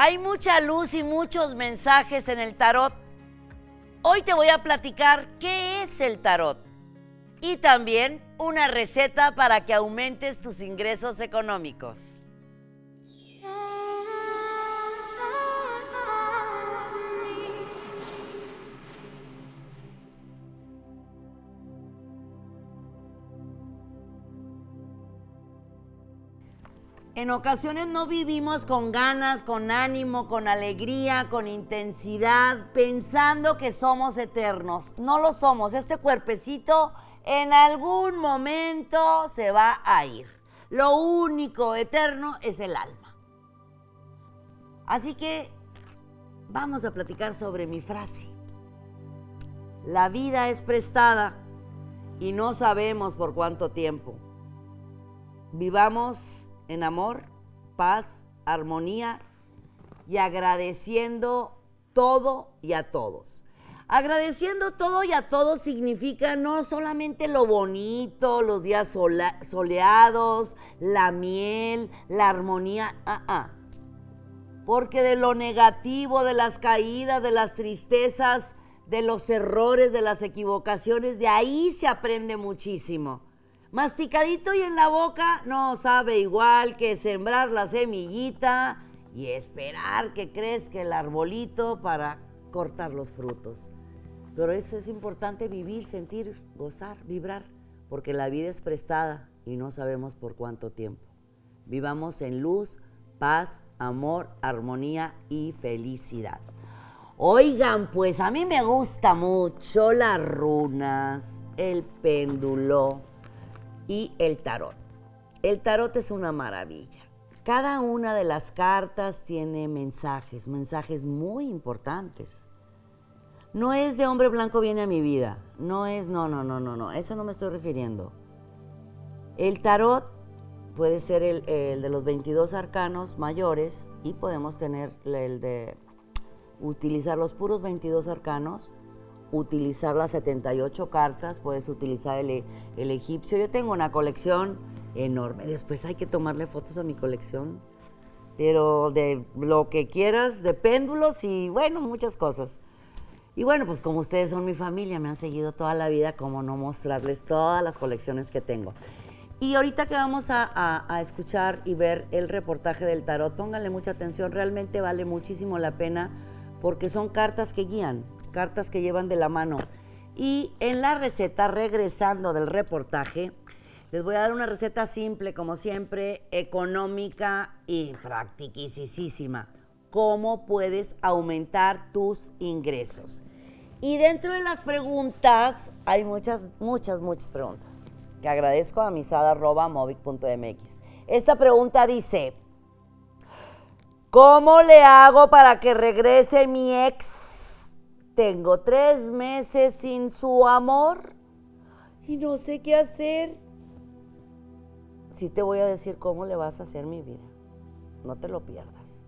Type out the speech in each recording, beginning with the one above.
Hay mucha luz y muchos mensajes en el tarot. Hoy te voy a platicar qué es el tarot y también una receta para que aumentes tus ingresos económicos. En ocasiones no vivimos con ganas, con ánimo, con alegría, con intensidad, pensando que somos eternos. No lo somos. Este cuerpecito en algún momento se va a ir. Lo único eterno es el alma. Así que vamos a platicar sobre mi frase. La vida es prestada y no sabemos por cuánto tiempo. Vivamos en amor, paz, armonía y agradeciendo todo y a todos. Agradeciendo todo y a todos significa no solamente lo bonito, los días soleados, la miel, la armonía, porque de lo negativo, de las caídas, de las tristezas, de los errores, de las equivocaciones, de ahí se aprende muchísimo. Masticadito y en la boca no sabe igual que sembrar la semillita y esperar que crezca el arbolito para cortar los frutos. Pero eso es importante, vivir, sentir, gozar, vibrar, porque la vida es prestada y no sabemos por cuánto tiempo. Vivamos en luz, paz, amor, armonía y felicidad. Oigan, pues a mí me gusta mucho las runas, el péndulo y el tarot. El tarot es una maravilla. Cada una de las cartas tiene mensajes muy importantes. No es de hombre blanco viene a mi vida. No, eso no me estoy refiriendo. El tarot puede ser el de los 22 arcanos mayores y podemos tener el de utilizar los puros 22 arcanos, utilizar las 78 cartas, puedes utilizar el egipcio. Yo tengo una colección enorme, después hay que tomarle fotos a mi colección, pero de lo que quieras, de péndulos y bueno, muchas cosas. Y bueno, pues como ustedes son mi familia, me han seguido toda la vida, cómo no mostrarles todas las colecciones que tengo. Y ahorita que vamos a escuchar y ver el reportaje del tarot, pónganle mucha atención, realmente vale muchísimo la pena porque son cartas que guían, cartas que llevan de la mano. Y en la receta, regresando del reportaje, les voy a dar una receta simple, como siempre, económica y practiquisísima. ¿Cómo puedes aumentar tus ingresos? Y dentro de las preguntas, hay muchas preguntas, que agradezco a misada@movic.mx. Esta pregunta dice, ¿cómo le hago para que regrese mi ex? Tengo 3 meses sin su amor y no sé qué hacer. Sí te voy a decir cómo le vas a hacer, mi vida. No te lo pierdas.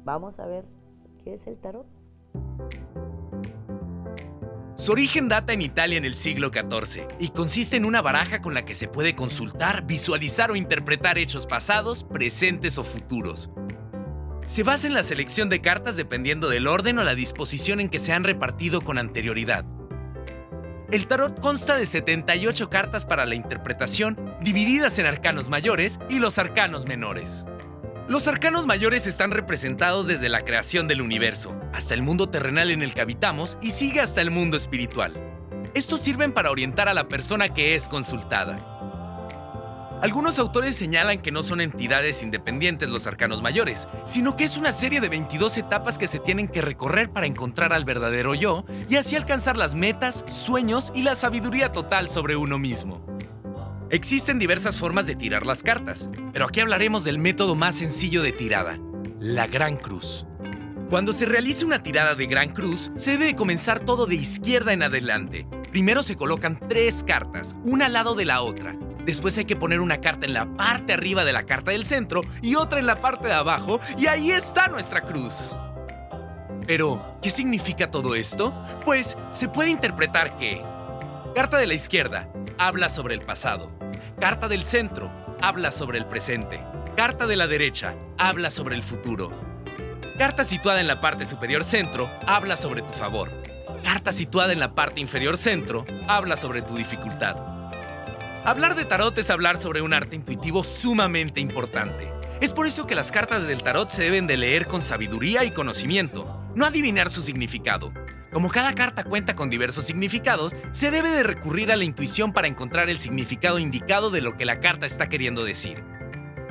Vamos a ver qué es el tarot. Su origen data en Italia en el siglo XIV y consiste en una baraja con la que se puede consultar, visualizar o interpretar hechos pasados, presentes o futuros. Se basa en la selección de cartas dependiendo del orden o la disposición en que se han repartido con anterioridad. El tarot consta de 78 cartas para la interpretación, divididas en arcanos mayores y los arcanos menores. Los arcanos mayores están representados desde la creación del universo, hasta el mundo terrenal en el que habitamos y sigue hasta el mundo espiritual. Estos sirven para orientar a la persona que es consultada. Algunos autores señalan que no son entidades independientes los arcanos mayores, sino que es una serie de 22 etapas que se tienen que recorrer para encontrar al verdadero yo y así alcanzar las metas, sueños y la sabiduría total sobre uno mismo. Existen diversas formas de tirar las cartas, pero aquí hablaremos del método más sencillo de tirada, la Gran Cruz. Cuando se realice una tirada de Gran Cruz, se debe comenzar todo de izquierda en adelante. Primero se colocan 3 cartas, una al lado de la otra. Después hay que poner una carta en la parte arriba de la carta del centro y otra en la parte de abajo, y ahí está nuestra cruz. Pero, ¿qué significa todo esto? Pues, se puede interpretar que carta de la izquierda habla sobre el pasado. Carta del centro habla sobre el presente. Carta de la derecha habla sobre el futuro. Carta situada en la parte superior centro habla sobre tu favor. Carta situada en la parte inferior centro habla sobre tu dificultad. Hablar de tarot es hablar sobre un arte intuitivo sumamente importante. Es por eso que las cartas del tarot se deben de leer con sabiduría y conocimiento, no adivinar su significado. Como cada carta cuenta con diversos significados, se debe de recurrir a la intuición para encontrar el significado indicado de lo que la carta está queriendo decir.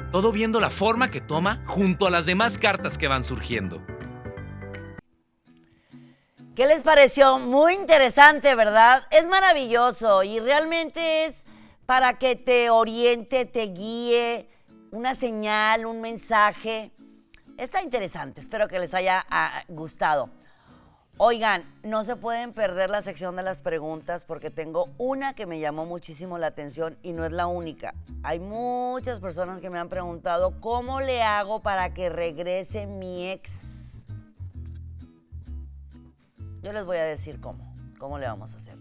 Todo viendo la forma que toma junto a las demás cartas que van surgiendo. ¿Qué les pareció? Muy interesante, ¿verdad? Es maravilloso y realmente es para que te oriente, te guíe, una señal, un mensaje. Está interesante, espero que les haya gustado. Oigan, no se pueden perder la sección de las preguntas porque tengo una que me llamó muchísimo la atención y no es la única. Hay muchas personas que me han preguntado cómo le hago para que regrese mi ex. Yo les voy a decir cómo le vamos a hacer.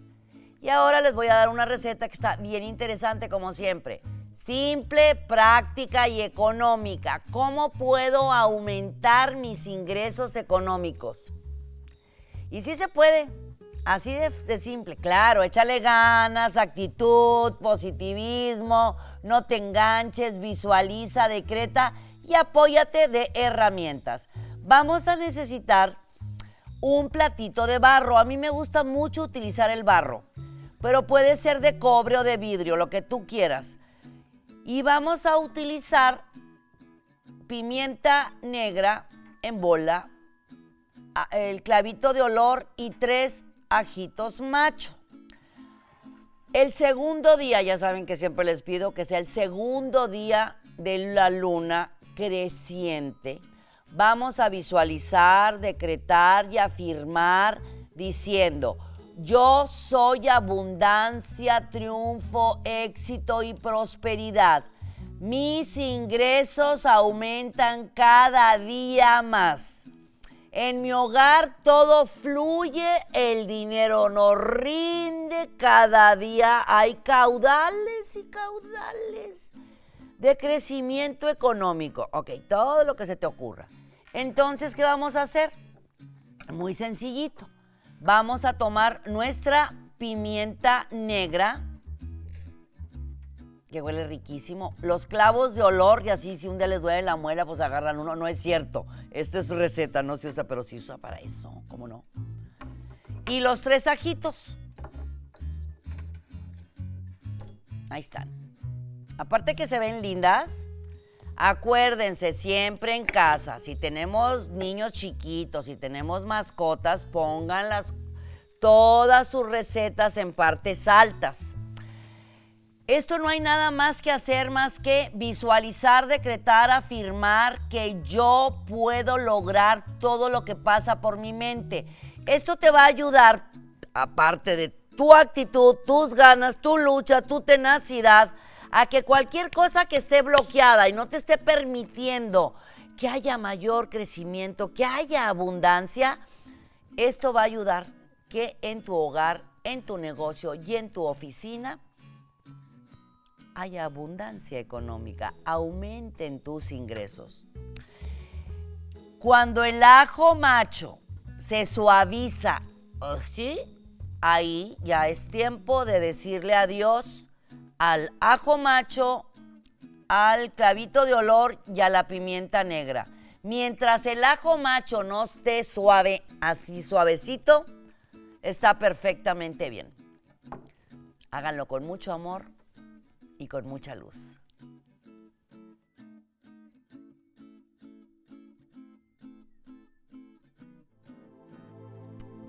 Y ahora les voy a dar una receta que está bien interesante como siempre. Simple, práctica y económica. ¿Cómo puedo aumentar mis ingresos económicos? Y sí se puede, así de simple. Claro, échale ganas, actitud, positivismo, no te enganches, visualiza, decreta y apóyate de herramientas. Vamos a necesitar un platito de barro. A mí me gusta mucho utilizar el barro, pero puede ser de cobre o de vidrio, lo que tú quieras. Y vamos a utilizar pimienta negra en bola, el clavito de olor y 3 ajitos macho. El segundo día, ya saben que siempre les pido que sea el segundo día de la luna creciente. Vamos a visualizar, decretar y afirmar diciendo: yo soy abundancia, triunfo, éxito y prosperidad. Mis ingresos aumentan cada día más. En mi hogar todo fluye, el dinero nos rinde, cada día hay caudales y caudales de crecimiento económico. Ok, todo lo que se te ocurra. Entonces, ¿qué vamos a hacer? Muy sencillito. Vamos a tomar nuestra pimienta negra, que huele riquísimo, los clavos de olor, y así si un día les duele la muela, pues agarran uno. No es cierto, esta es receta, no se usa, pero se usa para eso, ¿cómo no? Y los 3 ajitos. Ahí están. Aparte que se ven lindas, acuérdense siempre en casa, si tenemos niños chiquitos, si tenemos mascotas, pónganlas todas sus recetas en partes altas. Esto no hay nada más que hacer más que visualizar, decretar, afirmar que yo puedo lograr todo lo que pasa por mi mente. Esto te va a ayudar, aparte de tu actitud, tus ganas, tu lucha, tu tenacidad, a que cualquier cosa que esté bloqueada y no te esté permitiendo que haya mayor crecimiento, que haya abundancia, esto va a ayudar que en tu hogar, en tu negocio y en tu oficina haya abundancia económica, aumenten tus ingresos. Cuando el ajo macho se suaviza, ¿sí? Ahí ya es tiempo de decirle adiós al ajo macho, al clavito de olor y a la pimienta negra. Mientras el ajo macho no esté suave, así suavecito, está perfectamente bien. Háganlo con mucho amor y con mucha luz.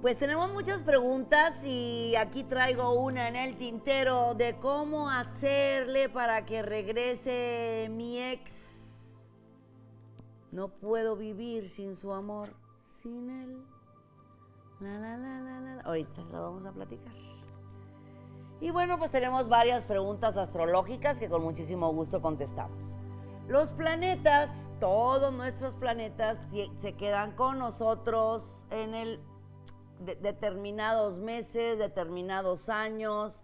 Pues tenemos muchas preguntas y aquí traigo una en el tintero de cómo hacerle para que regrese mi ex. No puedo vivir sin su amor, sin él. Ahorita lo vamos a platicar. Y bueno, pues tenemos varias preguntas astrológicas que con muchísimo gusto contestamos. Los planetas, todos nuestros planetas se quedan con nosotros en determinados meses, determinados años.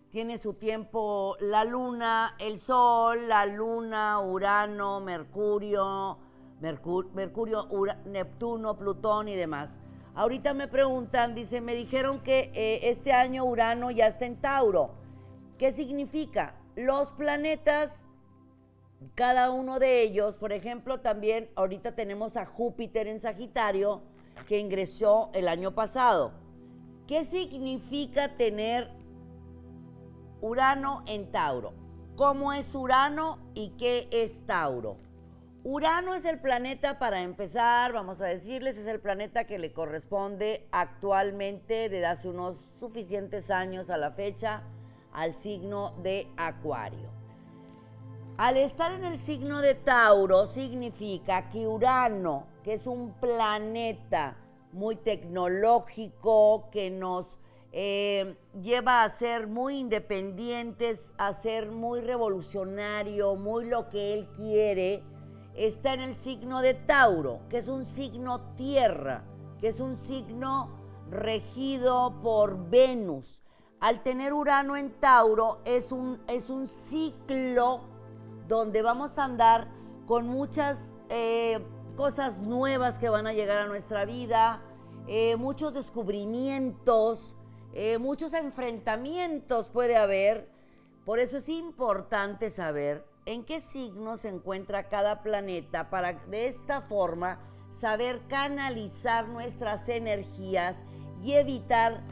Tiene su tiempo la luna, el sol, la luna, Urano, Mercurio, Mercurio, Neptuno, Plutón y demás. Ahorita me preguntan, dice, me dijeron que este año Urano ya está en Tauro. ¿Qué significa? Los planetas, cada uno de ellos, por ejemplo, también ahorita tenemos a Júpiter en Sagitario, que ingresó el año pasado. ¿Qué significa tener Urano en Tauro? ¿Cómo es Urano y qué es Tauro? Urano es el planeta, para empezar, vamos a decirles, es el planeta que le corresponde actualmente, desde hace unos suficientes años a la fecha, al signo de Acuario. Al estar en el signo de Tauro, significa que Urano, que es un planeta muy tecnológico, que nos lleva a ser muy independientes, a ser muy revolucionario, muy lo que él quiere, está en el signo de Tauro, que es un signo tierra, que es un signo regido por Venus. Al tener Urano en Tauro es un ciclo donde vamos a andar con muchas cosas nuevas que van a llegar a nuestra vida, muchos descubrimientos, muchos enfrentamientos puede haber. Por eso es importante saber en qué signo se encuentra cada planeta para de esta forma saber canalizar nuestras energías y evitar,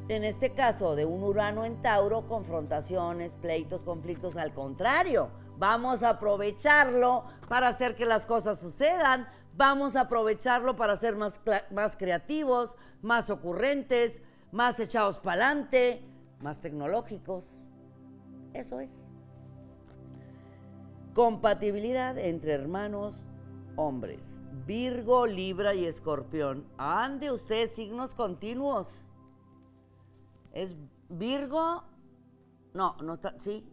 en este caso de un Urano en Tauro, confrontaciones, pleitos, conflictos. Al contrario, vamos a aprovecharlo para hacer que las cosas sucedan, vamos a aprovecharlo para ser más creativos, más ocurrentes, más echados para adelante, más tecnológicos. Eso es. Compatibilidad entre hermanos hombres. Virgo, Libra y Escorpión. Ande usted, signos continuos. Es Virgo. No está. Sí.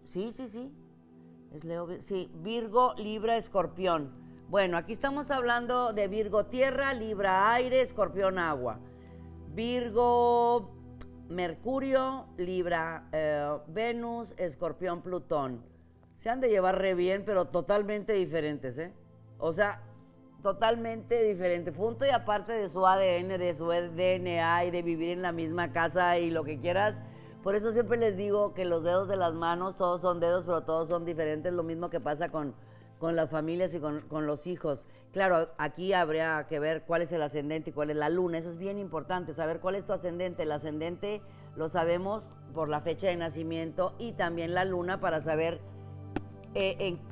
Es Leo. Sí, Virgo, Libra, Escorpión. Bueno, aquí estamos hablando de Virgo tierra, Libra aire, Escorpión agua. Virgo, Mercurio, Libra, Venus, Escorpión, Plutón. Se han de llevar re bien, pero totalmente diferentes, ¿eh? O sea, totalmente diferente. Punto y aparte de su ADN, de su DNA y de vivir en la misma casa y lo que quieras. Por eso siempre les digo que los dedos de las manos, todos son dedos, pero todos son diferentes. Lo mismo que pasa con las familias y con los hijos. Claro, aquí habría que ver cuál es el ascendente y cuál es la luna. Eso es bien importante, saber cuál es tu ascendente. El ascendente lo sabemos por la fecha de nacimiento y también la luna para saber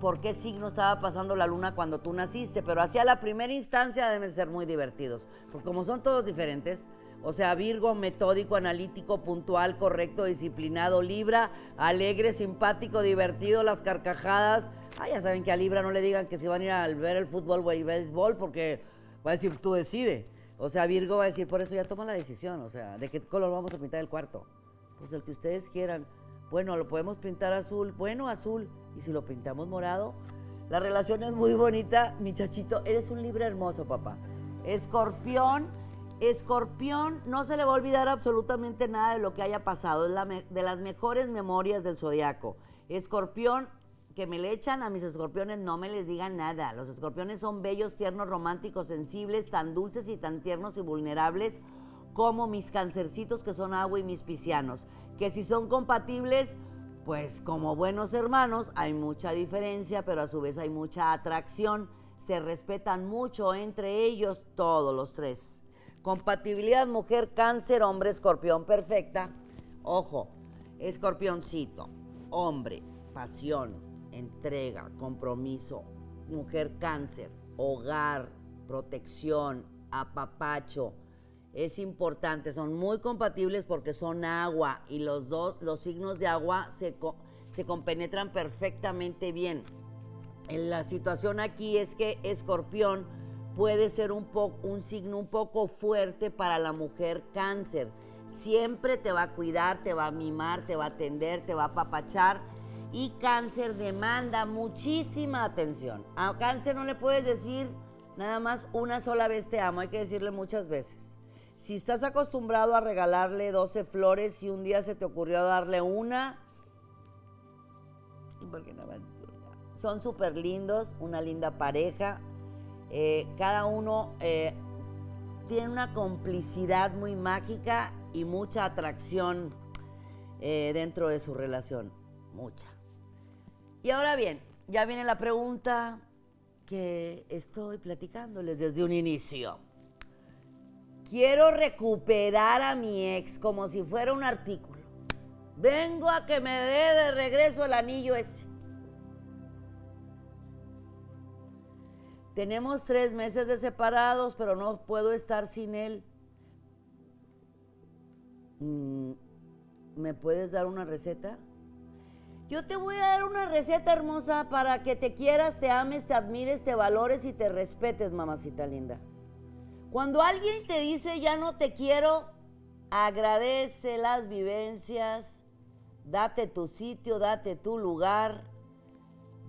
por qué signo estaba pasando la luna cuando tú naciste. Pero hacia la primera instancia deben ser muy divertidos, porque como son todos diferentes. O sea, Virgo, metódico, analítico, puntual, correcto, disciplinado. Libra, alegre, simpático, divertido, las carcajadas. Ya saben que a Libra no le digan que si van a ir a ver el fútbol o el béisbol, porque va a decir, tú decide. O sea, Virgo va a decir, por eso ya toma la decisión. O sea, ¿de qué color vamos a pintar el cuarto? Pues el que ustedes quieran. Bueno, lo podemos pintar azul. Bueno, azul. Y si lo pintamos morado, la relación es muy bonita. Mi chachito, eres un Libra hermoso, papá. Escorpión, no se le va a olvidar absolutamente nada de lo que haya pasado. Es de las mejores memorias del zodiaco. Escorpión, que me le echan a mis escorpiones, no me les digan nada. Los escorpiones son bellos, tiernos, románticos, sensibles, tan dulces y tan tiernos y vulnerables como mis cancercitos, que son agua, y mis piscianos. Que si son compatibles, pues como buenos hermanos, hay mucha diferencia, pero a su vez hay mucha atracción. Se respetan mucho entre ellos todos los tres. Compatibilidad mujer, cáncer, hombre, escorpión, perfecta. Ojo, escorpioncito, hombre, pasión, entrega, compromiso. Mujer, cáncer, hogar, protección, apapacho. Es importante, son muy compatibles porque son agua y los signos de agua se compenetran perfectamente bien. La situación aquí es que Escorpión puede ser un signo un poco fuerte para la mujer cáncer. Siempre te va a cuidar, te va a mimar, te va a atender, te va a apapachar. Y cáncer demanda muchísima atención. A cáncer no le puedes decir nada más una sola vez te amo, hay que decirle muchas veces. Si estás acostumbrado a regalarle 12 flores y un día se te ocurrió darle una, ¿por qué no? Son súper lindos, una linda pareja. Cada uno tiene una complicidad muy mágica y mucha atracción dentro de su relación, mucha. Y ahora bien, ya viene la pregunta que estoy platicándoles desde un inicio. Quiero recuperar a mi ex como si fuera un artículo. Vengo a que me dé de regreso el anillo ese. Tenemos 3 meses de separados, pero no puedo estar sin él. ¿Me puedes dar una receta? Yo te voy a dar una receta hermosa para que te quieras, te ames, te admires, te valores y te respetes, mamacita linda. Cuando alguien te dice ya no te quiero, agradece las vivencias, date tu sitio, date tu lugar,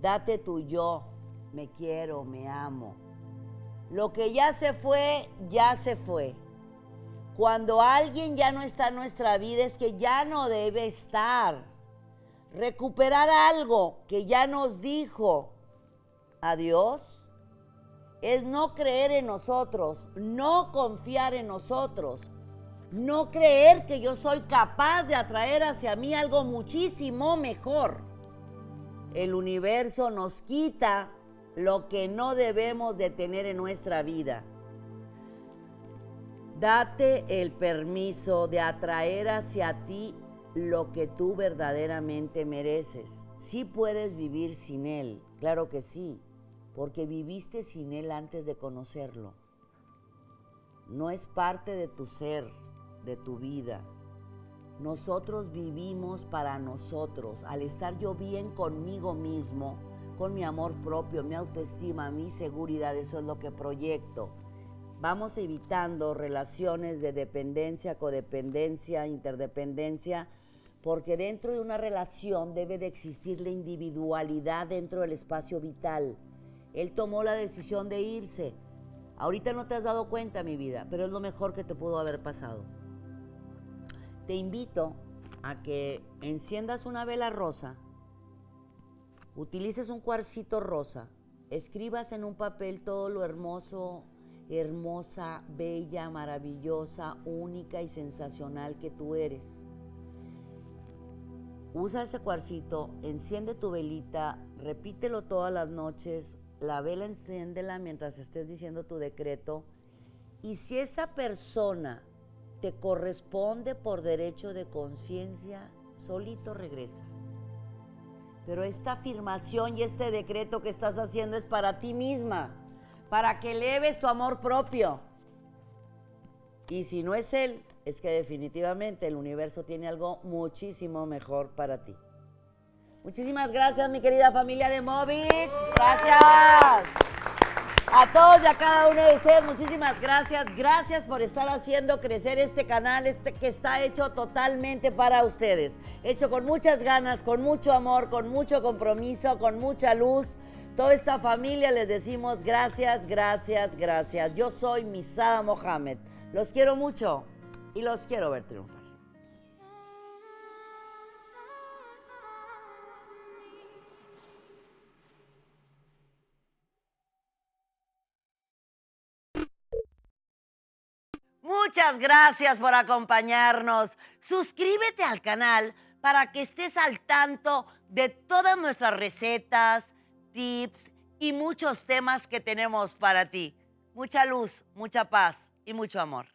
date tu yo. Me quiero, me amo. Lo que ya se fue, ya se fue. Cuando alguien ya no está en nuestra vida es que ya no debe estar. Recuperar algo que ya nos dijo adiós es no creer en nosotros, no confiar en nosotros, no creer que yo soy capaz de atraer hacia mí algo muchísimo mejor. El universo nos quita lo que no debemos de tener en nuestra vida. Date el permiso de atraer hacia ti lo que tú verdaderamente mereces. Sí puedes vivir sin él, claro que sí, porque viviste sin él antes de conocerlo. No es parte de tu ser, de tu vida. Nosotros vivimos para nosotros. Al estar yo bien conmigo mismo, con mi amor propio, mi autoestima, mi seguridad, eso es lo que proyecto. Vamos evitando relaciones de dependencia, codependencia, interdependencia, porque dentro de una relación debe de existir la individualidad dentro del espacio vital. Él tomó la decisión de irse. Ahorita no te has dado cuenta, mi vida, pero es lo mejor que te pudo haber pasado. Te invito a que enciendas una vela rosa, utilices un cuarcito rosa, escribas en un papel todo lo hermoso, hermosa, bella, maravillosa, única y sensacional que tú eres. Usa ese cuarcito, enciende tu velita, repítelo todas las noches, la vela enciéndela mientras estés diciendo tu decreto, y si esa persona te corresponde por derecho de conciencia, solito regresa. Pero esta afirmación y este decreto que estás haciendo es para ti misma, para que eleves tu amor propio. Y si no es él, es que definitivamente el universo tiene algo muchísimo mejor para ti. Muchísimas gracias, mi querida familia de Movit. Gracias. A todos y a cada uno de ustedes, muchísimas gracias. Gracias por estar haciendo crecer este canal, que está hecho totalmente para ustedes. Hecho con muchas ganas, con mucho amor, con mucho compromiso, con mucha luz. Toda esta familia les decimos gracias, gracias, gracias. Yo soy Misada Mohamed. Los quiero mucho y los quiero ver triunfar. Muchas gracias por acompañarnos. Suscríbete al canal para que estés al tanto de todas nuestras recetas, tips y muchos temas que tenemos para ti. Mucha luz, mucha paz y mucho amor.